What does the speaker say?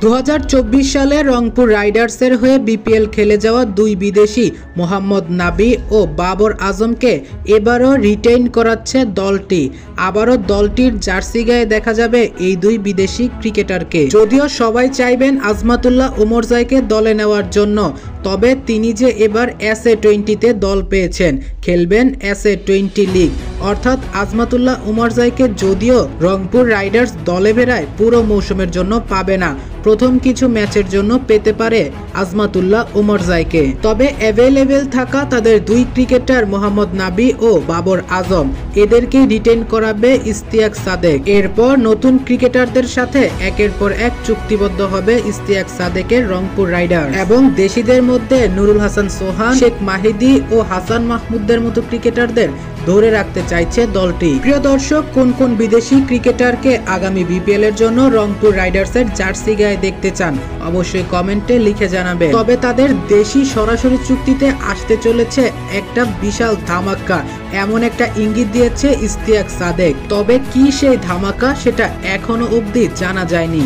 2024 সালে রংপুর রাইডার্সের হয়ে বিপিএল খেলে যাওয়া দুই বিদেশি মোহাম্মদ নাবি ও বাবর আজমকে এবারও রিটেইন করাচ্ছে দলটি। আবারও দলটির জার্সি গায়ে দেখা যাবে এই দুই বিদেশি ক্রিকেটারকে। যদিও সবাই চাইবেন আজমাতুল্লাহ উমরজাইকে দলে নেওয়ার জন্য, তবে তিনি যে এবার SA-20 দল পেয়েছেন, খেলবেন SA-20 লিগ। অর্থাৎ আজমাতুল্লাহ উমরজাইকে যদিও রংপুর রাইডার্স দলে ফেরায় পুরো মৌসুমের জন্য পাবে না, প্রথম কিছু ম্যাচের জন্য পেতে পারে আজমাতুল্লাহ উমরজাইকে। তবে অ্যাভেলেবেল থাকা তাদের দুই ক্রিকেটার মোহাম্মদ নাবি ও বাবর আজম, এদেরকে রিটেইন করাবে ইশতিয়াক সাদেক। এরপর নতুন ক্রিকেটারদের সাথে একের পর এক চুক্তিবদ্ধ হবে ইশতিয়াক সাদেকের রংপুর রাইডার এবং দেশিদের মধ্যে নুরুল হাসান সোহান, শেখ মাহিদি ও হাসান মাহমুদের মতো ক্রিকেটারদের ধরে রাখতে চাইছে দলটি। প্রিয় দর্শক, কোন কোন বিদেশি ক্রিকেটারকে আগামী বিপিএল এর জন্য রংপুর রাইডার্সের জার্সি গায়ে দেখতে চান অবশ্যই কমেন্টে লিখে জানাবে। তবে তাদের দেশি সরাসরি চুক্তিতে আসতে চলেছে একটা বিশাল ধামাকা, এমন একটা ইঙ্গিত দিয়েছে ইশতিয়াক সাদেক। তবে কি সেই ধামাকা, সেটা এখনো অবধি জানা যায়নি।